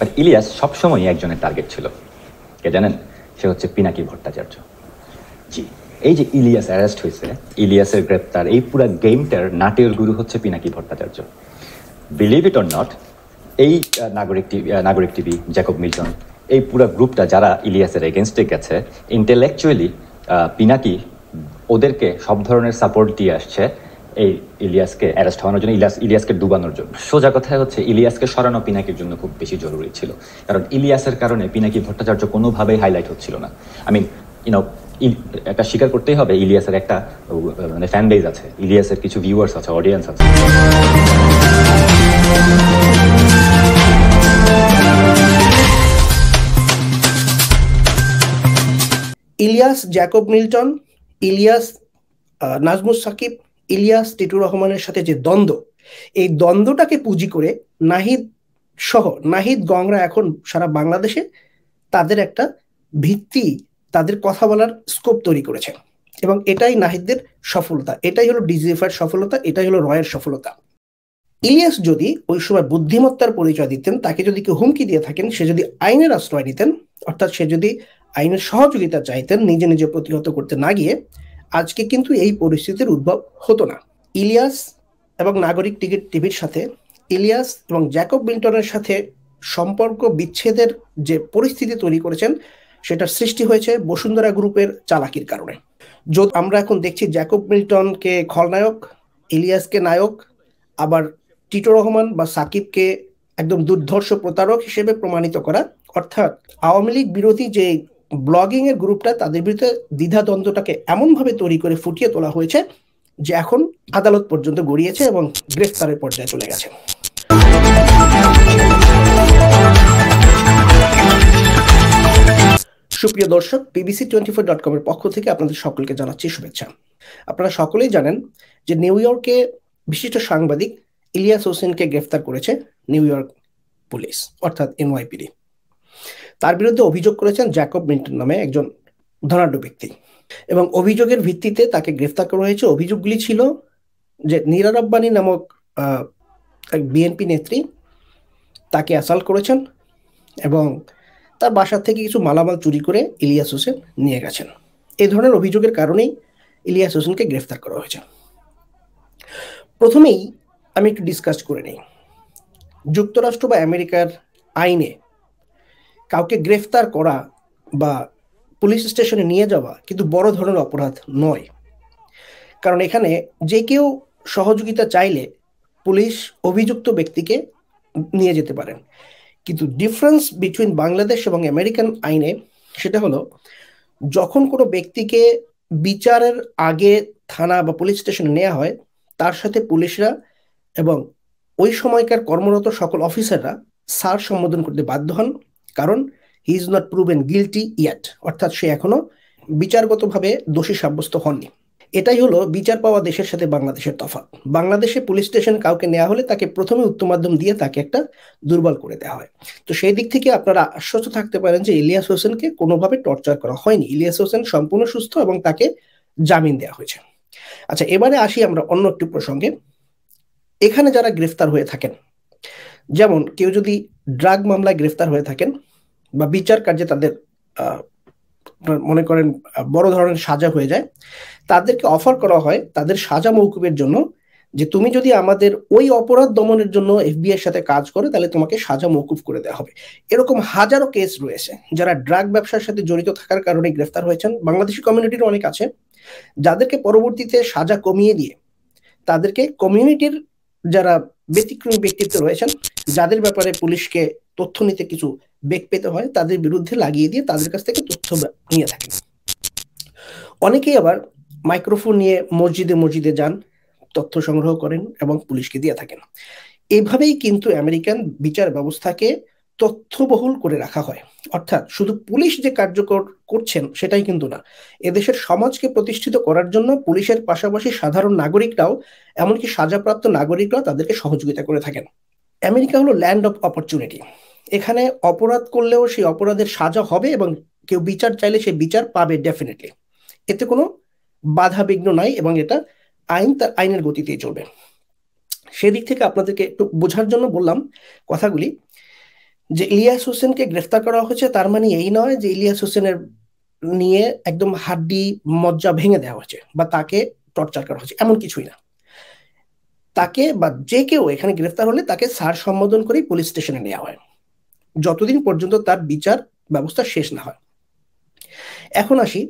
But Ilias সবসময়ই একজনের target ছিল, কে জানেন? সে হচ্ছে পিনাকি ভট্টাচার্য। জি, এই যে ইলিয়াস অ্যারেস্ট হয়েছে, ইলিয়াসের গ্রেপ্তার, এই পুরো গেমটার নাটের গুরু হচ্ছে Pinaki Bhattacharya. Believe it or not, এই নাগরিক টিভি, জ্যাকব মিল্টন, এই পুরো গ্রুপটা যারা ইলিয়াসের এগেনস্টে গেছে, ইন্টেলেকচুয়ালি পিনাকি ওদেরকে সব ধরনের সাপোর্ট দিয়ে আসছে এই ইলিয়াসকে অ্যারেস্ট হওয়ানোর জন্য, ইলিয়াসকে ডুবানোর জন্য। সোজা কথায় হচ্ছে ইলিয়াসকে সরানো পিনাকির জন্য খুব বেশি জরুরি ছিল, কারণ ইলিয়াসের কারণে পিনাকি ভট্টাচার্য কোনোভাবেই হাইলাইট হচ্ছিল না। আই মিন একটা স্বীকার করতেই হবে, ইলিয়াসের একটা মানে ফ্যান বেজ আছে, ইলিয়াসের কিছু ভিউয়ার্স আছে, অডিয়েন্স আছে। ইলিয়াস, জ্যাকব মিল্টন, ইলিয়াস নাজমুস সাকিব, ইলিয়াস টিটুর রহমানের সাথে যে দ্বন্দ্ব, এই দ্বন্দ্বটাকে পুঁজি করে নাহিদ গংরা এখন সারা বাংলাদেশে তাদের একটা ভিত্তি, তাদের কথা বলার স্কোপ তৈরি করেছে, এবং এটাই নাহিদদের সফলতা, এটাই হলো ডিজিএফআইয়ের সফলতা, এটাই হলো রয়ের সফলতা। ইলিয়াস যদি ওই সময় বুদ্ধিমত্তার পরিচয় দিতেন, তাকে যদি কেউ হুমকি দিয়ে থাকেন, সে যদি আইনের আশ্রয় নিতেন, অর্থাৎ সে যদি আইনের সহযোগিতা চাইতেন নিজে নিজে প্রতিহত করতে না গিয়ে, আজকে কিন্তু এই পরিস্থিতির উদ্ভব হতো না। ইলিয়াস এবং নাগরিক টিভির সাথে, ইলিয়াস এবং জ্যাকব মিল্টনের সাথে সম্পর্ক বিচ্ছেদের যে পরিস্থিতি তৈরি করেছেন, সেটার সৃষ্টি হয়েছে বসুন্ধরা গ্রুপের চালাকির কারণে। যদি আমরা এখন দেখছি জ্যাকব মিল্টনকে খলনায়ক, ইলিয়াসকে নায়ক, আবার টিটু রহমান বা সাকিবকে একদম দুর্ধর্ষ প্রতারক হিসেবে প্রমাণিত করা, অর্থাৎ আওয়ামী লীগ বিরোধী যে ব্লগিং এর গ্রুপটা, তাদের বিরুদ্ধে দ্বিধাদ্বন্দ্বটাকে এমনভাবে তৈরি করে ফুটিয়ে তোলা হয়েছে যে এখন আদালত পর্যন্ত গড়িয়েছে এবং গ্রেফতারের পর্যায়ে চলে গেছে। সুপ্রিয় দর্শক, bbc24.com এর পক্ষ থেকে আপনাদের সকলকে জানাচ্ছি শুভেচ্ছা। আপনারা সকলেই জানেন যে নিউ ইয়র্কে বিশিষ্ট সাংবাদিক ইলিয়াস হোসেনকে গ্রেফতার করেছে নিউ ইয়র্ক পুলিশ, অর্থাৎ এনওয়াইপিডি। তার বিরুদ্ধে অভিযোগ করেছেন জ্যাকব মিল্টন নামে একজন ধনাঢ্য ব্যক্তি, এবং অভিযোগের ভিত্তিতে তাকে গ্রেফতার করা হয়েছে। অভিযোগগুলি ছিল যে নীরা রব্বানী নামক এক বিএনপি নেত্রী তাকে অ্যাসাল্ট করেছেন এবং তার বাসা থেকে কিছু মালামাল চুরি করে ইলিয়াস হোসেন নিয়ে গেছেন। এই ধরনের অভিযোগের কারণেই ইলিয়াস হোসেনকে গ্রেফতার করা হয়েছে। প্রথমেই আমি একটু ডিসকাস করে নিই, যুক্তরাষ্ট্র বা আমেরিকার আইনে কাউকে গ্রেফতার করা বা পুলিশ স্টেশনে নিয়ে যাওয়া কিন্তু বড় ধরনের অপরাধ নয়, কারণ এখানে যে কেউ সহযোগিতা চাইলে পুলিশ অভিযুক্ত ব্যক্তিকে নিয়ে যেতে পারেন। কিন্তু ডিফারেন্স বিটুইন বাংলাদেশ এবং আমেরিকান আইনে সেটা হলো, যখন কোনো ব্যক্তিকে বিচারের আগে থানা বা পুলিশ স্টেশনে নেওয়া হয়, তার সাথে পুলিশরা এবং ওই সময়কার কর্মরত সকল অফিসাররা স্যার সম্বোধন করতে বাধ্য হন, কারণ he is not proven guilty yacht, অর্থাৎ সে এখনো বিচারগতভাবে দোষী সাব্যস্ত হননি। এটাই হলো বিচার পাওয়া দেশের সাথে বাংলাদেশের তফাৎ। বাংলাদেশে পুলিশ স্টেশন কাউকে নেওয়া হলে তাকে প্রথমে উত্তম মাধ্যম দিয়ে তাকে একটা দুর্বল করে দেওয়া হয়। তো সেই দিক থেকে আপনারা আশ্বস্ত থাকতে পারেন যে ইলিয়াস হোসেনকে কোনোভাবে টর্চার করা হয়নি। ইলিয়াস হোসেন সম্পূর্ণ সুস্থ এবং তাকে জামিন দেওয়া হয়েছে। আচ্ছা, এবারে আসি আমরা অন্য একটি প্রসঙ্গে। এখানে যারা গ্রেফতার হয়ে থাকেন, যেমন কেউ যদি ড্রাগ মামলায় গ্রেফতার হয়ে থাকেন বা বিচার কার্যে তাদের মনে করেন বড় ধরনের সাজা হয়ে যায়, তাদেরকে অফার করা হয় তাদের সাজা মওকুফের জন্য, যে তুমি যদি আমাদের ওই অপরাধ দমনের জন্য এফবিআই এর সাথে কাজ করো, তাহলে তোমাকে সাজা মওকুফ করে দেওয়া হবে। এরকম হাজারো কেস রয়েছে যারা ড্রাগ ব্যবসার সাথে জড়িত থাকার কারণে গ্রেফতার হয়েছেন। বাংলাদেশি কমিউনিটির অনেক আছে যাদেরকে পরবর্তীতে সাজা কমিয়ে দিয়ে তাদেরকে কমিউনিটির যারা ব্যতিক্রমী ব্যক্তিত্ব রয়েছেন, যাদের ব্যাপারে পুলিশকে তথ্য নিতে কিছু বেগ পেতে হয়, তাদের বিরুদ্ধে লাগিয়ে দিয়ে তাদের কাছ থেকে তথ্য নিয়ে থাকেন। অনেকেই আবার মাইক্রোফোন নিয়ে মসজিদে মসজিদে যান, তথ্য সংগ্রহ করেন এবং পুলিশকে দিয়ে থাকেন। এইভাবেই কিন্তু আমেরিকান বিচার ব্যবস্থাকে তথ্যবহুল করে রাখা হয়। অর্থাৎ শুধু পুলিশ যে কার্যকর করছেন সেটাই কিন্তু না, এদেশের সমাজকে প্রতিষ্ঠিত করার জন্য পুলিশের পাশাপাশি সাধারণ নাগরিকরাও, এমনকি সাজাপ্রাপ্ত নাগরিকরাও তাদেরকে সহযোগিতা করে থাকেন। আমেরিকা হলো ল্যান্ড অফ অপরচুনিটি। এখানে অপরাধ করলেও সেই অপরাধের সাজা হবে এবং কেউ বিচার চাইলে সে বিচার পাবে ডেফিনেটলি। এতে কোনো বাধা বিঘ্ন নাই এবং এটা আইন তার আইনের গতিতেই চলবে। সেদিক থেকে আপনাদেরকে একটু বোঝার জন্য বললাম কথাগুলি, যে ইলিয়াস হোসেনকে গ্রেফতার করা হয়েছে তার মানে এই নয় যে ইলিয়াস হোসেনের নিয়ে একদম হাড্ডি মজ্জা ভেঙে দেওয়া হয়েছে বা তাকে টর্চার করা হয়েছে, এমন কিছুই না। তাকে বা যে কেউ এখানে গ্রেফতার হলে তাকে স্যার সম্বোধন করেই পুলিশ স্টেশনে নেওয়া হয়, যতদিন পর্যন্ত তার বিচার ব্যবস্থা শেষ না হয়। এখন আসি,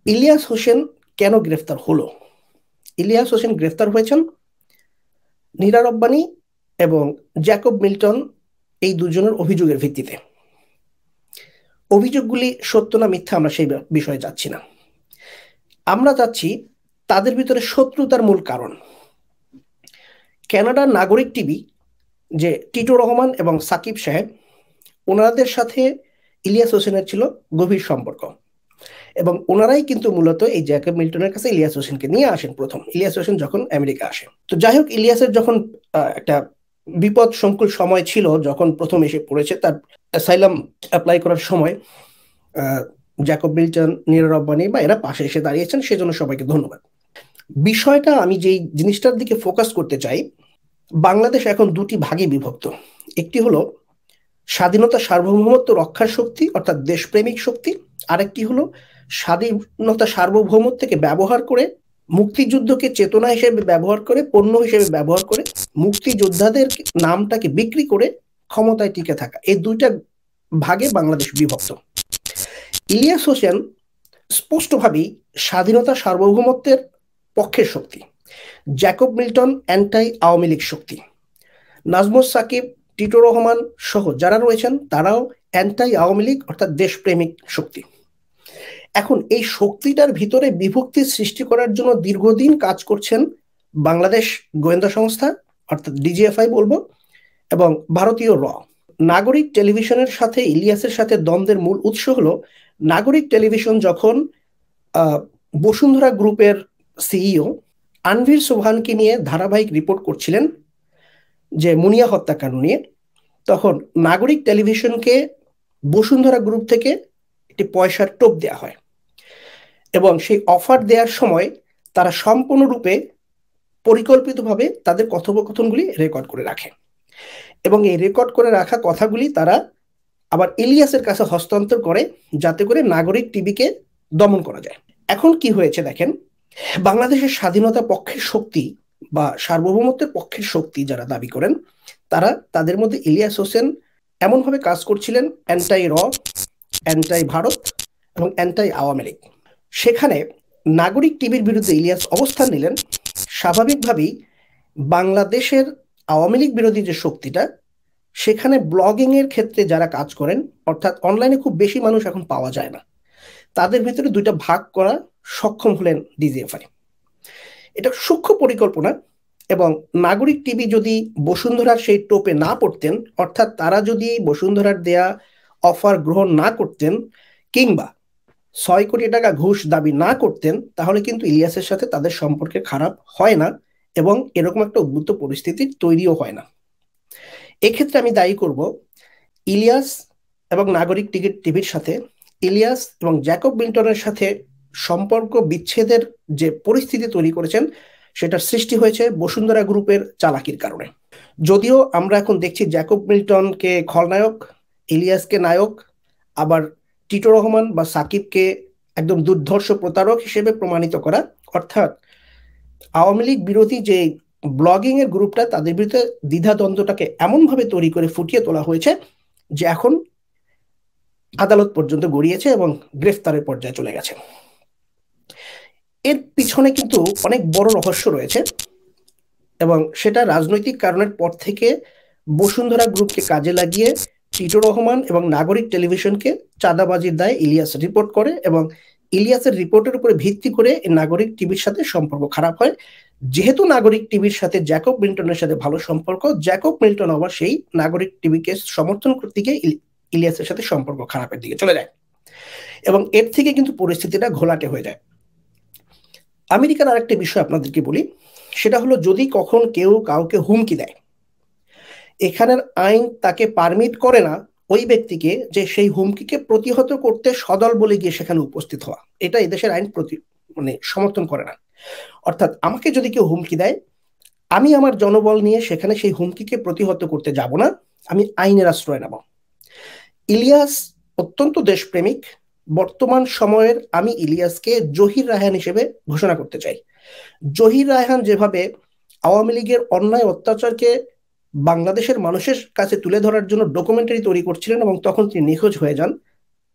ইলিয়াস হোসেন কেন গ্রেফতার হলো? ইলিয়াস হোসেন গ্রেফতার হয়েছেন নীরা রব্বানী এবং জ্যাকব মিল্টন এই দুজনের অভিযোগের ভিত্তিতে। অভিযোগগুলি সত্য না মিথ্যা আমরা সেই বিষয়ে যাচ্ছি না, আমরা যাচ্ছি তাদের ভিতরে শত্রুতার মূল কারণ। কানাডার নাগরিক টিভি যে টিটো রহমান এবং সাকিব সাহেব, ওনাদের সাথে ইলিয়াস হোসেনের ছিল গভীর সম্পর্ক এবং ওনারাই কিন্তু মূলত এই জ্যাকব মিল্টনের কাছে ইলিয়াস হোসেনকে নিয়ে আসেন প্রথম, ইলিয়াস হোসেন যখন আমেরিকা আসে। তো যাই হোক, ইলিয়াসের যখন একটা বিপদ সংকুল সময় ছিল, যখন প্রথম এসে পড়েছে, তার অ্যাসাইলাম অ্যাপ্লাই করার সময় জ্যাকব মিল্টন, নীরা রব্বানী বা এরা পাশে এসে দাঁড়িয়েছেন, সেজন্য সবাইকে ধন্যবাদ। বিষয়টা আমি যেই জিনিসটার দিকে ফোকাস করতে চাই, বাংলাদেশ এখন দুটি ভাগে বিভক্ত। একটি হলো স্বাধীনতা সার্বভৌমত্ব রক্ষার শক্তি অর্থাৎ দেশপ্রেমিক শক্তি, আরেকটি হলো স্বাধীনতা সার্বভৌমত্বকে ব্যবহার করে, মুক্তিযুদ্ধকে চেতনা হিসেবে ব্যবহার করে, পণ্য হিসেবে ব্যবহার করে, মুক্তিযোদ্ধাদের নামটাকে বিক্রি করে ক্ষমতায় টিকে থাকা। এই দুইটা ভাগে বাংলাদেশ বিভক্ত। ইলিয়াস হোসেন স্পষ্টভাবেই স্বাধীনতা সার্বভৌমত্বের পক্ষের শক্তি, জ্যাকব মিল্টন অ্যান্টাই আওয়ামী লীগ শক্তি, নাজমুস সাকিব, টিটো রহমান সহ যারা রয়েছেন তারাও অ্যান্টাই আওয়ামী লীগ অর্থাৎ দেশপ্রেমিক শক্তি। এখন এই শক্তিটার ভিতরে বিভক্তি সৃষ্টি করার জন্য দীর্ঘদিন কাজ করছেন বাংলাদেশ গোয়েন্দা সংস্থা অর্থাৎ ডিজিএফআই বলবো, এবং ভারতীয় র। নাগরিক টেলিভিশনের সাথে ইলিয়াসের সাথে দ্বন্দ্বের মূল উৎস হলো, নাগরিক টেলিভিশন যখন বসুন্ধরা গ্রুপের সিইও আনভির সোবহানকে নিয়ে ধারাবাহিক রিপোর্ট করছিলেন যে মুনিয়া হত্যাকাণ্ড নিয়ে, তখন নাগরিক টেলিভিশনকে বসুন্ধরা গ্রুপ থেকে একটি পয়সার টোপ দেওয়া হয় এবং সেই অফার দেওয়ার সময় তারা সম্পূর্ণরূপে পরিকল্পিতভাবে তাদের কথোপকথনগুলি রেকর্ড করে রাখে এবং এই রেকর্ড করে রাখা কথাগুলি তারা আবার ইলিয়াসের কাছে হস্তান্তর করে যাতে করে নাগরিক টিভিকে দমন করা যায়। এখন কি হয়েছে দেখেন, বাংলাদেশের স্বাধীনতা পক্ষের শক্তি বা সার্বভৌমত্বের পক্ষের শক্তি যারা দাবি করেন, তারা তাদের মধ্যে ইলিয়াস হোসেন এমনভাবে কাজ করছিলেন অ্যান্টাই র, অ্যান্টাই ভারত এবং অ্যান্টাই আওয়ামী লীগ। সেখানে নাগরিক টিভির বিরুদ্ধে ইলিয়াস অবস্থান নিলেন, স্বাভাবিকভাবেই বাংলাদেশের আওয়ামী লীগ বিরোধী যে শক্তিটা, সেখানে ব্লগিং এর ক্ষেত্রে যারা কাজ করেন, অর্থাৎ অনলাইনে খুব বেশি মানুষ এখন পাওয়া যায় না, তাদের ভিতরে দুইটা ভাগ করা সক্ষম হলেন ডিজিএফআই। এটা সূক্ষ্ম পরিকল্পনা এবং নাগরিক টিভি যদি বসুন্ধরার সেই টোপে না পড়তেন, অর্থাৎ তারা যদি বসুন্ধরার দেয়া অফার গ্রহণ না করতেন কিংবা 6 কোটি টাকা ঘুষ দাবি না করতেন, তাহলে কিন্তু ইলিয়াসের সাথে তাদের সম্পর্কে খারাপ হয় না এবং এরকম একটা উদ্ভূত পরিস্থিতি তৈরিও হয় না। এক্ষেত্রে আমি দায়ী করব ইলিয়াস এবং নাগরিক টিভির সাথে, ইলিয়াস এবং জ্যাকব মিল্টনের সাথে সম্পর্ক বিচ্ছেদের যে পরিস্থিতি তৈরি করেছেন, সেটার সৃষ্টি হয়েছে বসুন্ধরা গ্রুপের চালাকির কারণে। যদিও আমরা এখন দেখছি জ্যাকব মিল্টনকে খলনায়ক, ইলিয়াসকে নায়ক, আবার টিটো রহমান বা সাকিবকে একদম দুর্ধর্ষ প্রতারক হিসেবে প্রমাণিত করা, অর্থাৎ আওয়ামী লীগ বিরোধী যে ব্লগিং এর গ্রুপটা, তাদের বিরুদ্ধে দ্বিধাদ্বন্দ্বটাকে এমনভাবে তৈরি করে ফুটিয়ে তোলা হয়েছে যে এখন আদালত পর্যন্ত গড়িয়েছে এবং গ্রেফতারের পর্যায়ে চলে গেছে। এর পিছনে কিন্তু অনেক বড় রহস্য রয়েছে এবং সেটা রাজনৈতিক কারণের পর থেকে বসুন্ধরা গ্রুপকে কাজে লাগিয়ে টিটো রহমান এবং নাগরিক টেলিভিশনকে চাঁদাবাজির দায়ে ইলিয়াস রিপোর্ট করে এবং ইলিয়াসের রিপোর্টের উপরে ভিত্তি করে নাগরিক টিভির সাথে সম্পর্ক খারাপ হয়। যেহেতু নাগরিক টিভির সাথে জ্যাকব মিল্টনের সাথে ভালো সম্পর্ক, জ্যাকব মিল্টন আবার সেই নাগরিক টিভিকে সমর্থন করতে গিয়ে ইলিয়াসের সাথে সম্পর্ক খারাপের দিকে চলে যায় এবং এর থেকে কিন্তু পরিস্থিতিটা ঘোলাটে হয়ে যায়। আমেরিকার আরেকটা বিষয় আপনাদেরকে বলি, সেটা হলো যদি কখন কেউ কাউকে হুমকি দেয়, এখানের আইন তাকে পারমিট করে না ওই ব্যক্তিকে যে সেই হুমকিকে প্রতিহত করতে সদল বলে গিয়ে সেখানে উপস্থিত হওয়া। এটা এদেশের আইন সমর্থন করে না। অর্থাৎ আমাকে যদি কেউ হুমকি দেয়, আমি আমার জনবল নিয়ে সেখানে সেই হুমকিকে প্রতিহত করতে যাব না, আমি আইনের আশ্রয় নেব। ইলিয়াস অত্যন্ত দেশপ্রেমিক। বর্তমান সময়ের আমি ইলিয়াসকে জহির রায়হান হিসেবে ঘোষণা করতে চাই। জহির রায়হান যেভাবে আওয়ামী লীগের অন্যায় অত্যাচারকে বাংলাদেশের মানুষের কাছে তুলে ধরার জন্য ডকুমেন্টারি তৈরি করছিলেন এবং তখন তিনি নিখোঁজ হয়ে যান,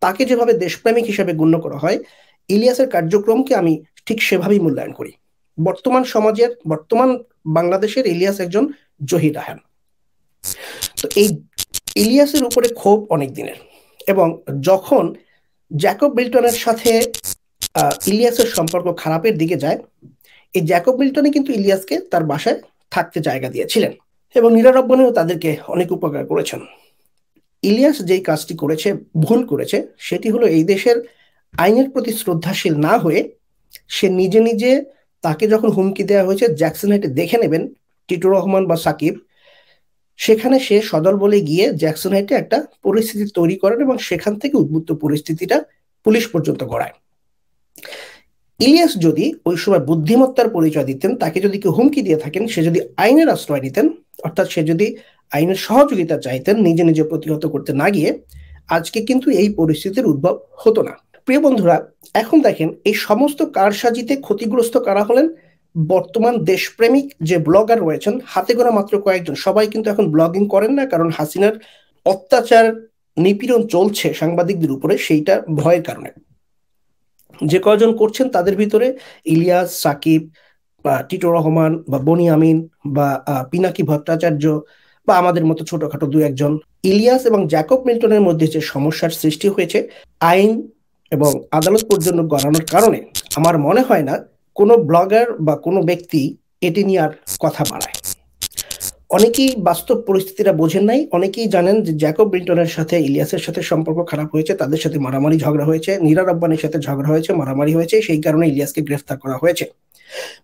তাকে যেভাবে দেশপ্রেমিক হিসেবে গণ্য করা হয়, ইলিয়াসের কার্যক্রমকে আমি ঠিক সেভাবেই মূল্যায়ন করি। বর্তমান বাংলাদেশের ইলিয়াস একজন জহির রায়হান। তো এই ইলিয়াসের উপরে ক্ষোভ অনেক দিনের, এবং যখন জ্যাকব মিল্টনের সাথে ইলিয়াসের সম্পর্ক খারাপের দিকে যায়, এই জ্যাকব মিল্টনই কিন্তু ইলিয়াসকে তার বাসায় থাকতে জায়গা দিয়েছিলেন এবং নিরারব্বনেও তাদেরকে অনেক উপকার করেছেন। ইলিয়াস যেই কাজটি করেছে, ভুল করেছে, সেটি হলো এই দেশের আইনের প্রতি শ্রদ্ধাশীল না হয়ে সে নিজে নিজে, তাকে যখন হুমকি দেওয়া হয়েছে জ্যাকসন হাইটে দেখে নেবেন টিটুর রহমান বা সাকিব, সেখানে সে সদল বলে গিয়ে জ্যাকসন হাইটে একটা পরিস্থিতি তৈরি করেন এবং সেখান থেকে উদ্বুদ্ধ পরিস্থিতিটা পুলিশ পর্যন্ত গড়ায়। ইলিয়াস যদি ওই সময় বুদ্ধিমত্তার পরিচয় দিতেন, তাকে যদি কেউ হুমকি দিয়ে থাকেন, সে যদি আইনের আশ্রয় নিতেন, অর্থাৎ সে যদি আইনের সহযোগিতা চাইতেন নিজে নিজে প্রতিহত করতে না গিয়ে, আজকে কিন্তু এই পরিস্থিতির উদ্ভব হতো না। প্রিয় বন্ধুরা, এখন দেখেন এই সমস্ত কারসাজিতে ক্ষতিগ্রস্ত কারা হলেন? বর্তমান দেশপ্রেমিক যে ব্লগার রয়েছেন, হাতে গোনা মাত্র কয়েকজন। সবাই কিন্তু এখন ব্লগিং করেন না, কারণ হাসিনার অত্যাচার নিপীড়ন চলছে সাংবাদিকদের উপরে, সেইটা ভয়ের কারণে। যে কয়জন করছেন তাদের ভিতরে ইলিয়াস, সাকিব, বা টিটু রহমান, বা বনি আমিন, বা পিনাকি ভট্টাচার্য, বা আমাদের মতো ছোটখাটো দু একজন। ইলিয়াস এবং জ্যাকব মিল্টনের মধ্যে যে সমস্যার সৃষ্টি হয়েছে আইন এবং আদালত পর্যন্ত গড়ানোর কারণে, আমার মনে হয় না কোনো ব্লগার বা কোনো ব্যক্তি এটি নিয়ে আর কথা বাড়ায়। অনেকেই বাস্তব পরিস্থিতিটা বোঝেন নাই। অনেকেই জানেন যে জ্যাকব মিল্টনের সাথে ইলিয়াসের সাথে সম্পর্ক খারাপ হয়েছে, তাদের সাথে মারামারি ঝগড়া হয়েছে, নীরা রব্বানির সাথে ঝগড়া হয়েছে, মারামারি হয়েছে, সেই কারণে ইলিয়াসকে গ্রেফতার করা হয়েছে।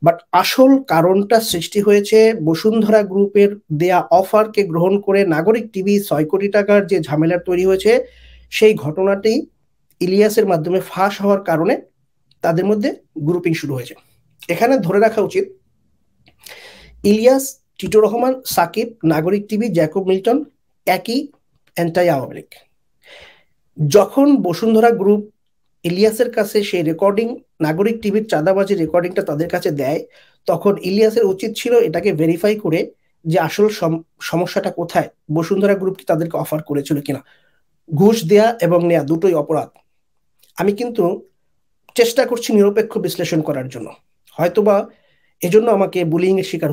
বাট আসল কারণটা সৃষ্টি হয়েছে বসুন্ধরা গ্রুপের দেয়া অফারকে গ্রহণ করে নাগরিক টিভি 6 কোটি টাকার যে ঝামেলা তৈরি হয়েছে, সেই ঘটনাটি ইলিয়াসের মাধ্যমে ফাঁস হওয়ার কারণে তাদের মধ্যে গ্রুপিং শুরু হয়েছে। এখানে ধরে রাখা উচিত, ইলিয়াস, টিটু রহমান, সাকিব, নাগরিক টিভি, জ্যাকব মিল্টন একই অ্যান্টাই আওয়ামী লীগ। যখন বসুন্ধরা গ্রুপ ইলিয়াসের কাছে সেই রেকর্ডিং, নাগরিক টিভির চাঁদাবাজি রেকর্ডিংটা তাদের কাছে দেয়, তখন ইলিয়াসের উচিত ছিল এটাকে ভেরিফাই করে যে আসল সমস্যাটা কোথায়, বসুন্ধরা গ্রুপ কি তাদেরকে অফার করেছিল কিনা। ঘুষ দেয়া এবং নেয়া দুটোই অপরাধ। আমি কিন্তু চেষ্টা করছি নিরপেক্ষ বিশ্লেষণ করার জন্য, হয়তোবা এজন্য আমাকে বুলিং এর শিকার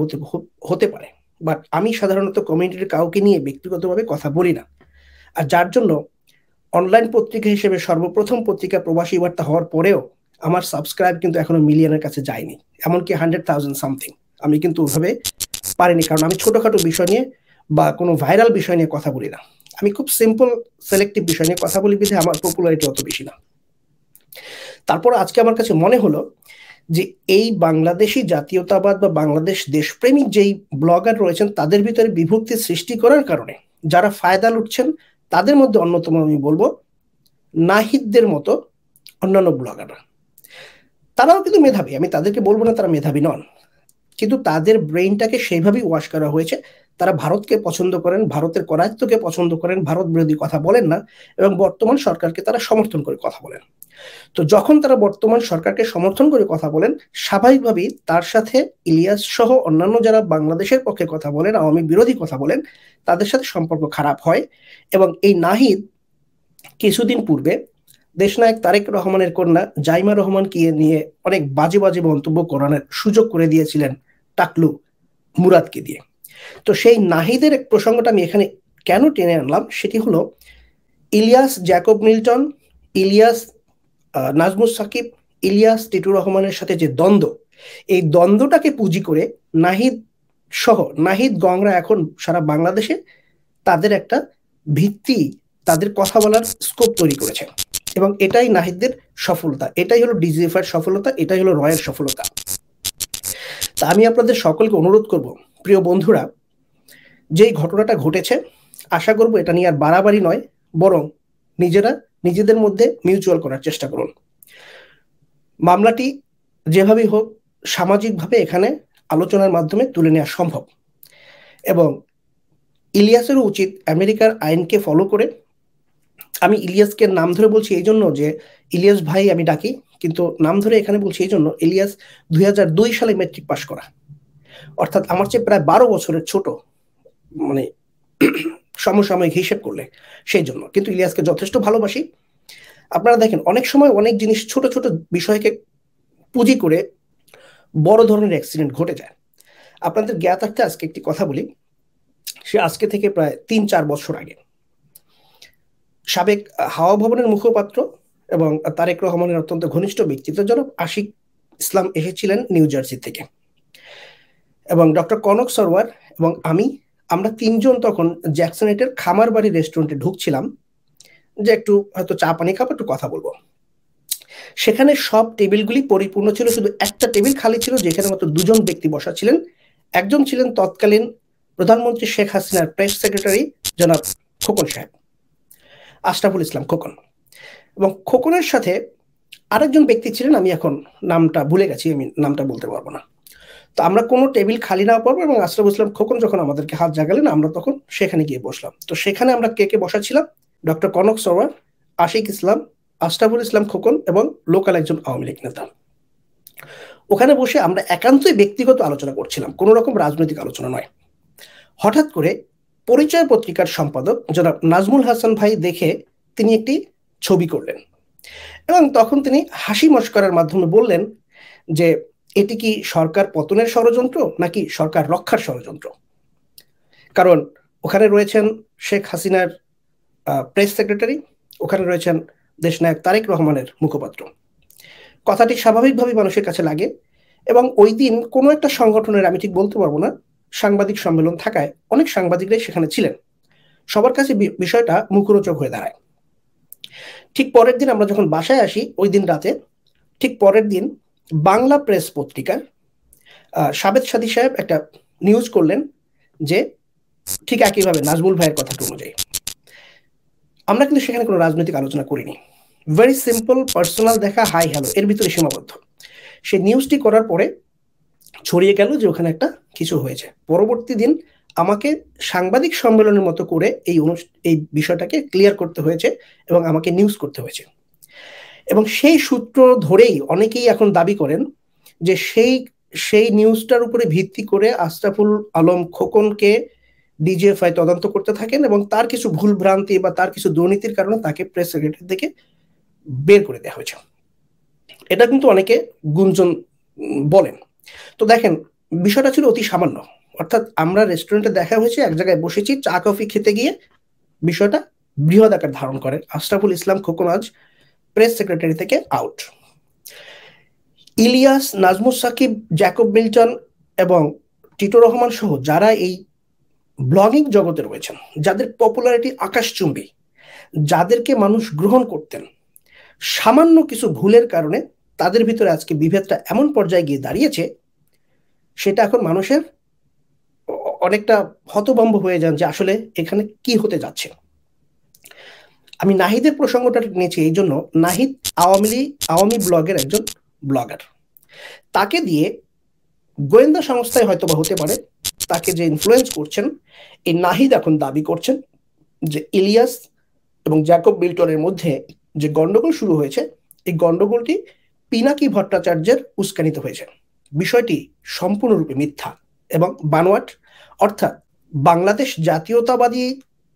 হতে পারে, বাট আমি সাধারণত কমিউনিটির কাউকে নিয়ে ব্যক্তিগতভাবে কথা বলি না। আর যার জন্য অনলাইন পত্রিকা হিসেবে সর্বপ্রথম পত্রিকা প্রবাসী বার্তা হওয়ার পরেও আমার সাবস্ক্রাইব কিন্তু এখনো মিলিয়নের কাছে যায়নি, এমনকি 100,000 সামথিং। আমি কিন্তু ওইভাবে পারিনি, কারণ আমি ছোটখাটো বিষয় নিয়ে বা কোনো ভাইরাল বিষয় নিয়ে কথা বলি না। আমি খুব সিম্পল সিলেক্টিভ বিষয় নিয়ে কথা বলি, বিধে আমার পপুলারিটি অত বেশি না। তারপর আজকে আমার কাছে মনে হলো যে এই বাংলাদেশি জাতীয়তাবাদ বা বাংলাদেশ দেশপ্রেমিক যেই ব্লগার রয়েছেন, তাদের ভিতরে বিভক্তি সৃষ্টি করার কারণে যারা ফায়দা লুটছেন, তাদের মধ্যে অন্যতম আমি বলবো নাহিদদের মতো অন্যান্য ব্লগাররা। তারাও কিন্তু মেধাবী, আমি তাদেরকে বলবো না তারা মেধাবী নন, কিন্তু তাদের ব্রেইনটাকে সেইভাবেই ওয়াশ করা হয়েছে। তারা ভারতকে পছন্দ করেন, ভারতের করায়ত্তকে পছন্দ করেন, ভারত বিরোধী কথা বলেন না, এবং বর্তমান সরকারকে তারা সমর্থন করে কথা বলেন। তো যখন তারা বর্তমান সরকারকে সমর্থন করে কথা বলেন, স্বাভাবিকভাবেই তার সাথে ইলিয়াস সহ অন্যান্য যারা বাংলাদেশের পক্ষে কথা বলেন, আওয়ামী বিরোধী কথা বলেন, তাদের সাথে সম্পর্ক খারাপ হয়। এবং এই নাহিদ কিছুদিন পূর্বে দেশনায়ক তারেক রহমানের কন্যা জাইমা রহমানকে নিয়ে অনেক বাজে বাজে মন্তব্য করানোর সুযোগ করে দিয়েছিলেন টাকলু মুরাদকে দিয়ে। তো সেই নাহিদের এক প্রসঙ্গটা আমি এখানে কেন টেনে আনলাম, সেটি হলো ইলিয়াস, জ্যাকব মিল্টন, ইলিয়াস, নাজমুস সাকিব, ইলিয়াস, টিটু রহমানের সাথে যে দ্বন্দ্ব, এই দ্বন্দ্বটাকে পুঁজি করে নাহিদ গংরা এখন সারা বাংলাদেশে তাদের একটা ভিত্তি, তাদের কথা বলার স্কোপ তৈরি করেছে, এবং এটাই নাহিদদের সফলতা, এটাই হলো ডিজিএফআই সফলতা, এটাই হলো রয়ের সফলতা। তা আমি আপনাদের সকলকে অনুরোধ করব, প্রিয় বন্ধুরা, যেই ঘটনাটা ঘটেছে, আশা করব এটা নিয়ে আর বাড়াবাড়ি নয়, বরং নিজেদের মধ্যে মিউচুয়াল করার চেষ্টা করুন। মামলাটি যেভাবেই হোক সামাজিকভাবে এখানে আলোচনার মাধ্যমে তুলে নেওয়া সম্ভব, এবং ইলিয়াসেরও উচিত আমেরিকার আইনকে ফলো করে, আমি ইলিয়াসকে নাম ধরে বলছি এই জন্য যে ইলিয়াস ভাই আমি ডাকি, কিন্তু নাম ধরে এখানে বলছি এই জন্য ইলিয়াস 2002 সালে মেট্রিক পাশ করা, অর্থাৎ আমার চেয়ে প্রায় 12 বছরের ছোট, মানে সমসাময়িক হিসেব করলে সেই জন্য। কিন্তু ইলিয়াসকে যথেষ্ট ভালোবাসি। আপনারা দেখেন অনেক সময় অনেক জিনিস ছোট ছোট বিষয়কে পুঁজি করে বড় ধরনের অ্যাক্সিডেন্ট ঘটে যায়। আপনাদের জ্ঞাতার্থে আজকে একটি কথা বলি, সে আজকে থেকে প্রায় 3-4 বছর আগে সাবেক হাওয়া ভবনের মুখপাত্র এবং তারেক রহমানের অত্যন্ত ঘনিষ্ঠ ব্যক্তিত্ব জনাব আশিক ইসলাম এসেছিলেন নিউ জার্সি থেকে, এবং ডক্টর কনক সরওয়ার এবং আমরা তিনজন তখন জ্যাকসনেটের খামার বাড়ি রেস্টুরেন্টে ঢুকছিলাম যে একটু হয়তো চা পানি খাবো, একটু কথা বলবো। সেখানে সব টেবিলগুলি পরিপূর্ণ ছিল, শুধু একটা টেবিল খালি ছিল যেখানে মাত্র 2জন ব্যক্তি বসা ছিলেন। একজন ছিলেন তৎকালীন প্রধানমন্ত্রী শেখ হাসিনার প্রেস সেক্রেটারি জনাব খোকন সাহেব, আশরাফুল ইসলাম খোকন, এবং খোকনের সাথে আরেকজন ব্যক্তি ছিলেন, আমি এখন নামটা ভুলে গেছি, আমি নামটা বলতে পারবো না। তো আমরা কোনো টেবিল খালি না পাবো, এবং আশরাফুল ইসলাম খোকন যখন আমাদেরকে হাত জাগালেন আমরা তখন সেখানে গিয়ে বসলাম। তো সেখানে আমরা কে কে বসা ছিলাম, ডক্টর কনক সরওয়ার, আশিক ইসলাম, আশরাফুল ইসলাম খোকন এবং লোকাল একজন আওয়ামী লীগ নেতা। ওখানে বসে আমরা একান্তই ব্যক্তিগত আলোচনা করছিলাম, কোনো রকম রাজনৈতিক আলোচনা নয়। হঠাৎ করে পরিচয় পত্রিকার সম্পাদক জনাব নাজমুল হাসান ভাই দেখে তিনি একটি ছবি করলেন, এবং তখন তিনি হাসি মশকরার মাধ্যমে বললেন যে এটি কি সরকার পতনের ষড়যন্ত্র নাকি সরকার রক্ষার ষড়যন্ত্র? কারণ ওখানে রয়েছেন শেখ হাসিনার প্রেস সেক্রেটারি, ওখানে রয়েছেন দেশনায়ক তারেক রহমানের মুখপাত্র। কথাটি স্বাভাবিকভাবেই মানুষের কাছে লাগে, এবং ওই দিন কোনো একটা সংগঠনের, আমি ঠিক বলতে পারবো না, সাংবাদিক সম্মেলন থাকায় অনেক সাংবাদিকরাই সেখানে ছিলেন। সবার কাছে বিষয়টা মুখরোচক হয়ে দাঁড়ায়। ঠিক পরের দিন আমরা যখন বাসায় আসি, ওই দিন রাতে, ঠিক পরের দিন বাংলা প্রেস পত্রিকার সাবেদ সাদী সাহেব একটা নিউজ করলেন যে ঠিক একইভাবে নাজমুল ভাইয়ের কথাটা অনুযায়ী। আমরা কিন্তু সেখানে কোনো রাজনৈতিক আলোচনা করিনি, ভেরি সিম্পল পার্সোনাল দেখা, হাই হ্যালো, এর ভিতরে সীমাবদ্ধ। সে নিউজটি করার পরে ছড়িয়ে গেল যে ওখানে একটা কিছু হয়েছে। পরবর্তী দিন আমাকে সাংবাদিক সম্মেলনের মতো করে এই বিষয়টাকে ক্লিয়ার করতে হয়েছে এবং আমাকে নিউজ করতে হয়েছে। এবং সেই সূত্র ধরেই অনেকেই এখন দাবি করেন যে সেই নিউজটার উপরে ভিত্তি করে আশরাফুল আলম খোকনকে ডিজিএফআই তদন্ত করতে থাকেন, এবং তার কিছু ভুল ভ্রান্তি বা তার কিছু দুর্নীতির কারণে তাকে প্রেস সেক্রেটারি থেকে বের করে দেওয়া হয়েছে। এটা কিন্তু অনেকে গুঞ্জন বলেন। তো দেখেন বিষয়টা ছিল অতি সামান্য, অর্থাৎ আমরা রেস্টুরেন্টে দেখা হয়েছে, এক জায়গায় বসেছি চা কফি খেতে গিয়ে বিষয়টা বৃহৎ আকার ধারণ করে। আশরাফুল ইসলাম খোকন আজ প্রেস সেক্রেটারি থেকে out. Ilias, Nazmus Sakib, Jacob Milton এবং টিটো রহমান সহ যারা এই ব্লগিং জগতে রয়েছেন, যাদের পপুলারিটি আকাশচুম্বী, যাদেরকে মানুষ গ্রহণ করতেন, সামান্য কিছু ভুলের কারণে তাদের ভিতরে আজকে বিভেদটা এমন পর্যায়ে গিয়ে দাঁড়িয়েছে, সেটা এখন মানুষের অনেকটা হতভম্ব হয়ে যান যে আসলে এখানে কি হতে যাচ্ছে। আমি নাহিদের প্রসঙ্গটা নিয়েছি এই জন্য, নাহিদ আওয়ামী ব্লগের একজন ব্লগার। তাকে দিয়ে গোয়েন্দা সংস্থায় হয়তো বা হতে পারে তাকে যে ইনফ্লুয়েন্স করছেন, এই নাহিদ এখন দাবি করছেন যে ইলিয়াস এবং জ্যাকব মিল্টনের মধ্যে যে গন্ডগোল শুরু হয়েছে, এই গন্ডগোলটি পিনাকি ভট্টাচার্যের উস্কানিতে হয়েছে। বিষয়টি সম্পূর্ণরূপে মিথ্যা এবং বানোয়াট। অর্থাৎ বাংলাদেশ জাতীয়তাবাদী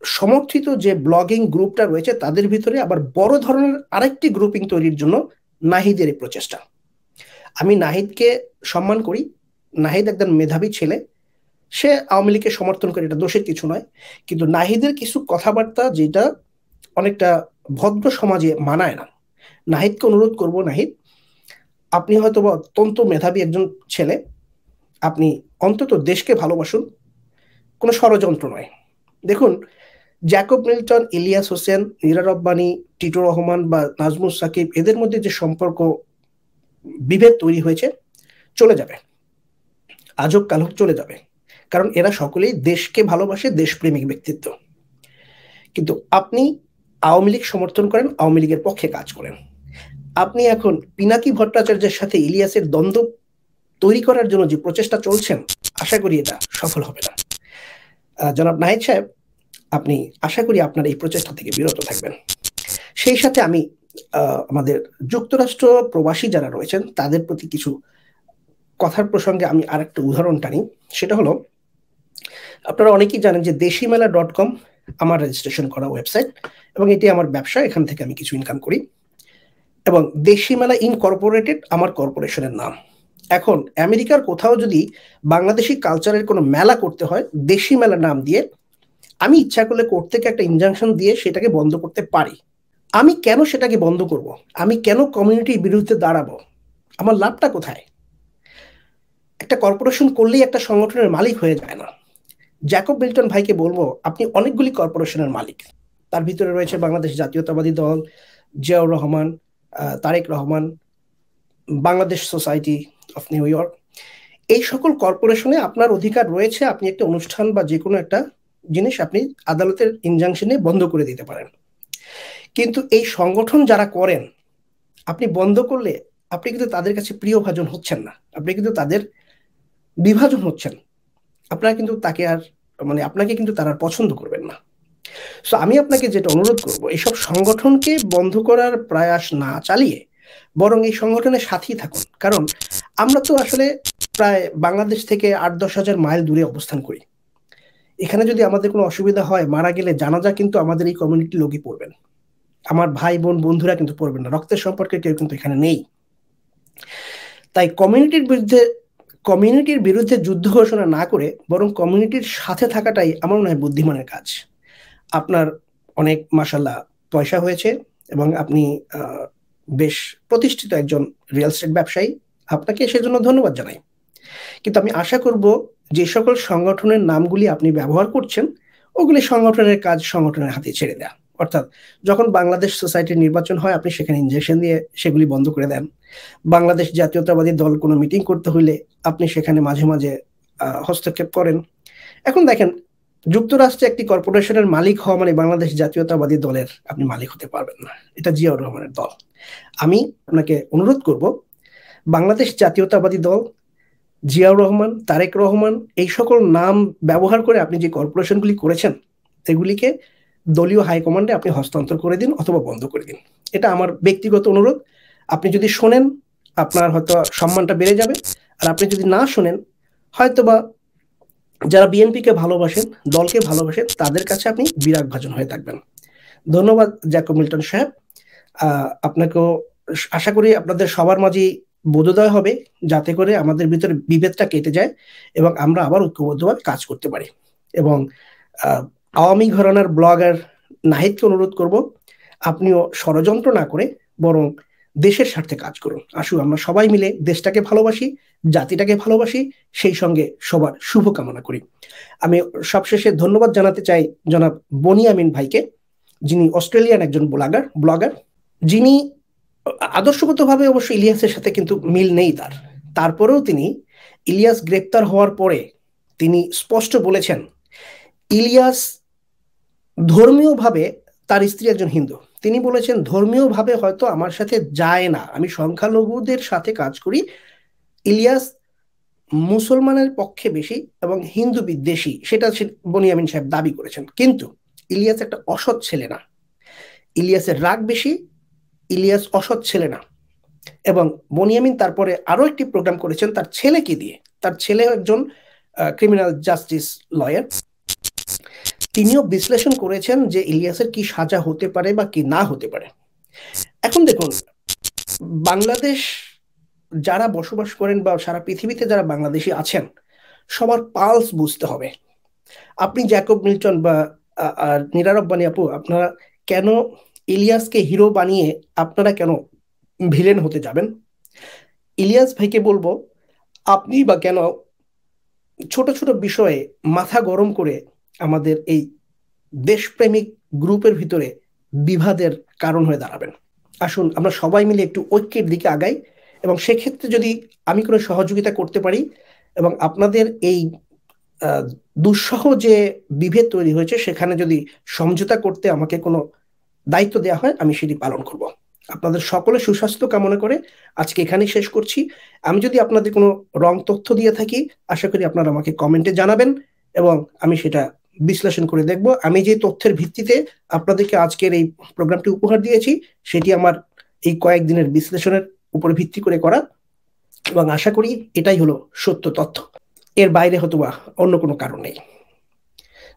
সমর্থিত যে ব্লগিং গ্রুপটা রয়েছে তাদের ভিতরে আবার বড় ধরনের আরেকটি গ্রুপিং তৈরির জন্য নাহিদের এই প্রচেষ্টা। আমি নাহিদকে সম্মান করি, নাহিদ একজন মেধাবী ছেলে, সে আওয়ামী লীগকে সমর্থন করে, এটা দোষের কিছু নয়। কিন্তু নাহিদের কিছু কথাবার্তা যেটা অনেকটা ভদ্র সমাজে মানায় না। নাহিদকে অনুরোধ করব, নাহিদ আপনি হয়তো অত্যন্ত মেধাবী একজন ছেলে, আপনি অন্তত দেশকে ভালোবাসুন, কোনো ষড়যন্ত্র নয়। দেখুন জ্যাকব মিল্টন, ইলিয়াস হোসেন, নীরা রব্বানী, টিটো রহমান বা নাজমুস সাকিব, এদের মধ্যে যে সম্পর্ক বিভেদ তৈরি হয়েছে চলে যাবে, আজব কাল হোক চলে যাবে, কারণ এরা সকলেই দেশকে ভালোবাসে, দেশপ্রেমিক ব্যক্তিত্ব। কিন্তু আপনি আওয়ামী লীগ সমর্থন করেন, আওয়ামী লীগের পক্ষে কাজ করেন। আপনি এখন পিনাকি ভট্টাচার্যের সাথে ইলিয়াসের দ্বন্দ্ব তৈরি করার জন্য যে প্রচেষ্টা চলছেন, আশা করি এটা সফল হবে না। জনাব নাহিদ সাহেব, আপনি আশা করি আপনার এই প্রচেষ্টা থেকে বিরত থাকবেন। সেই সাথে আমি আমাদের যুক্তরাষ্ট্র প্রবাসী যারা রয়েছেন তাদের প্রতি কিছু কথার প্রসঙ্গে আমি আরেকটা উদাহরণ টানি। সেটা হলো, আপনারা অনেকেই জানেন যে দেশিমেলা.com আমার রেজিস্ট্রেশন করা ওয়েবসাইট, এবং এটি আমার ব্যবসা, এখান থেকে আমি কিছু ইনকাম করি। এবং দেশিমেলা ইনকর্পোরেটেড আমার কর্পোরেশনের নাম। এখন আমেরিকার কোথাও যদি বাংলাদেশি কালচারের কোনো মেলা করতে হয় দেশিমেলা নাম দিয়ে, আমি ইচ্ছা করলে কোর্ট থেকে একটা ইনজাংশন দিয়ে সেটাকে বন্ধ করতে পারি। আমি কেন সেটাকে বন্ধ করব? আমি কেন কমিউনিটির বিরুদ্ধে দাঁড়াবো? আমার লাভটা কোথায়? একটা কর্পোরেশন করলেই একটা সংগঠনের মালিক হয়ে যায় না। জ্যাকব মিল্টন ভাইকে বলবো, আপনি অনেকগুলি কর্পোরেশনের মালিক। তার ভিতরে রয়েছে Bangladesh Jatiyatabadi Dal, Ziaur Rahman, Tarique Rahman, Bangladesh society of New York. এই সকল কর্পোরেশনে আপনার অধিকার রয়েছে, আপনি একটা অনুষ্ঠান বা যে কোনো একটা জিনিস আপনি আদালতের ইনজাংশনে বন্ধ করে দিতে পারেন। কিন্তু এই সংগঠন যারা করেন, আপনি বন্ধ করলে আপনি কিন্তু তাদের কাছে প্রিয় ভাজন হচ্ছেন না, আপনি কিন্তু তাদের বিভাজন হচ্ছেন। আপনারা কিন্তু তাকে আর আপনাকে কিন্তু তারা আর পছন্দ করবেন না। সো আমি আপনাকে যেটা অনুরোধ করব, এইসব সংগঠনকে বন্ধ করার প্রয়াস না চালিয়ে বরং এই সংগঠনের সাথেই থাকুন। কারণ আমরা তো আসলে প্রায় বাংলাদেশ থেকে 8-10 হাজার মাইল দূরে অবস্থান করি। এখানে যদি আমাদের কোনো অসুবিধা হয়, মারা গেলে জানাজা কিন্তু আমাদের এই কমিউনিটির লোকই পড়বেন, আমার ভাই বোন বন্ধুরা কিন্তু পড়বেন না, রক্তের সম্পর্কে কেউ কিন্তু এখানে নেই। তাই কমিউনিটির বিরুদ্ধে যুদ্ধ ঘোষণা না করে বরং কমিউনিটির সাথে থাকাটাই আমার মনে হয় বুদ্ধিমানের কাজ। আপনার অনেক মাশাআল্লাহ পয়সা হয়েছে এবং আপনি বেশ প্রতিষ্ঠিত একজন রিয়েল এস্টেট ব্যবসায়ী, আপনাকে সেজন্য ধন্যবাদ জানাই। কিন্তু আমি আশা করব যে সকল সংগঠনের নামগুলি আপনি ব্যবহার করছেন ওগুলি সংগঠনের কাজ সংগঠনের হাতে ছেড়ে দেয়া। অর্থাৎ যখন বাংলাদেশ সোসাইটির নির্বাচন হয় আপনি সেখানে ইনজেকশন দিয়ে সেগুলি বন্ধ করে দেন। বাংলাদেশ জাতীয়তাবাদী দল কোনো মিটিং করতে হইলে আপনি সেখানে মাঝে মাঝে হস্তক্ষেপ করেন। এখন দেখেন, যুক্তরাষ্ট্রে একটি কর্পোরেশনের মালিক হওয়া মানে বাংলাদেশ জাতীয়তাবাদী দলের আপনি মালিক হতে পারবেন না, এটা জিয়াউর রহমানের দল। আমি আপনাকে অনুরোধ করব, বাংলাদেশ জাতীয়তাবাদী দল, জিয়াউর রহমান, তারেক রহমান, এই সকল নাম ব্যবহার করে আপনি যে কর্পোরেশনগুলি করেছেন এগুলিকে দলীয় হাইকমান্ডে আপনি হস্তান্তর করে দিন অথবা বন্ধ করে দিন। এটা আমার ব্যক্তিগত অনুরোধ। আপনি যদি শোনেন আপনার হয়তো সম্মানটা বেড়ে যাবে, আর আপনি যদি না শোনেন হয়তোবা যারা বিএনপিকে ভালোবাসেন, দলকে ভালোবাসেন, তাদের কাছে আপনি বিরাগ ভাজন হয়ে থাকবেন। ধন্যবাদ জ্যাকব মিল্টন সাহেব। আপনাকেও আশা করি আপনাদের সবার মাঝেই বোধোদয় হবে, যাতে করে আমাদের ভিতরে বিভেদটা কেটে যায় এবং আমরা আবার ঐক্যবদ্ধভাবে কাজ করতে পারি। এবং আওয়ামী ঘরানার ব্লগার নাহিদকে অনুরোধ করব, আপনিও ষড়যন্ত্র না করে বরং দেশের স্বার্থে কাজ করুন। আসুন আমরা সবাই মিলে দেশটাকে ভালোবাসি, জাতিটাকে ভালোবাসি, সেই সঙ্গে সবার শুভ কামনা করি। আমি সবশেষে ধন্যবাদ জানাতে চাই জনাব বনিয়ামিন ভাইকে, যিনি অস্ট্রেলিয়ান একজন ব্লগার, যিনি আদর্শগতভাবে অবশ্য ইলিয়াসের সাথে কিন্তু মিল নেই তার, তারপরেও তিনি ইলিয়াস গ্রেপ্তার হওয়ার পরে তিনি স্পষ্ট বলেছেন ইলিয়াস ধর্মীয়ভাবে, তার স্ত্রী একজন হিন্দু, তিনি বলেছেন ধর্মীয়ভাবে হয়তো আমার সাথে যায় না, আমি সংখ্যালঘুদের সাথে কাজ করি, ইলিয়াস মুসলমানের পক্ষে বেশি এবং হিন্দু বিদ্বেষী, সেটা বনিয়ামিন সাহেব দাবি করেছেন। কিন্তু ইলিয়াস একটা অসৎ ছেলে না, ইলিয়াসের রাগ বেশি, ইলিয়াস অসৎ ছেলে না। এবং বনিয়ামিন তারপরে আরো একটি প্রোগ্রাম করেছেন তার ছেলেকে দিয়ে, তার ছেলে একজন ক্রিমিনাল জাস্টিস লয়ার, তিনিও বিশ্লেষণ করেছেন যে ইলিয়াসের কি সাজা হতে পারে বা কি না হতে পারে। এখন দেখুন, বাংলাদেশ যারা বসবাস করেন বা সারা পৃথিবীতে যারা বাংলাদেশি আছেন সবার পালস বুঝতে হবে। আপনি জ্যাকব মিল্টন বা নিরারব বানি আপু, আপনারা কেন ইলিয়াসকে হিরো বানিয়ে আপনারা কেন ভিলেন হতে যাবেন? ইলিয়াস ভাইকে বলবো, আপনি বা কেন ছোট ছোট বিষয়ে মাথা গরম করে আমাদের এই দেশপ্রেমিক গ্রুপের ভিতরে বিভাদের কারণ হয়ে দাঁড়াবেন? আসুন আমরা সবাই মিলে একটু ঐক্যের দিকে আগাই, এবং সেক্ষেত্রে যদি আমি কোনো সহযোগিতা করতে পারি এবং আপনাদের এই দুঃসহ যে বিভেদ তৈরি হয়েছে সেখানে যদি সমঝোতা করতে আমাকে কোনো দায়িত্ব দেওয়া হয় আমি সেটি পালন করব। আপনাদের সকলে সুস্বাস্থ্য কামনা করে আজকে এখানেই শেষ করছি। আমি যদি আপনাদের কোনো রং তথ্য দিয়ে থাকি আশা করি আপনারা আমাকে কমেন্টে জানাবেন এবং আমি সেটা বিশ্লেষণ করে দেখব। আমি যে তথ্যের ভিত্তিতে আপনাদেরকে আজকের এই প্রোগ্রামটি উপহার দিয়েছি সেটি আমার এই কয়েকদিনের বিশ্লেষণের উপর ভিত্তি করে করা, এবং আশা করি এটাই হলো সত্য তথ্য, এর বাইরে হয়তো বা অন্য কোনো কারণ নেই।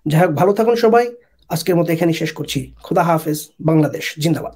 যাই হোক, ভালো থাকুন সবাই। আজকের মতো এখানে শেষ করছি। খোদা হাফেজ। বাংলাদেশ জিন্দাবাদ।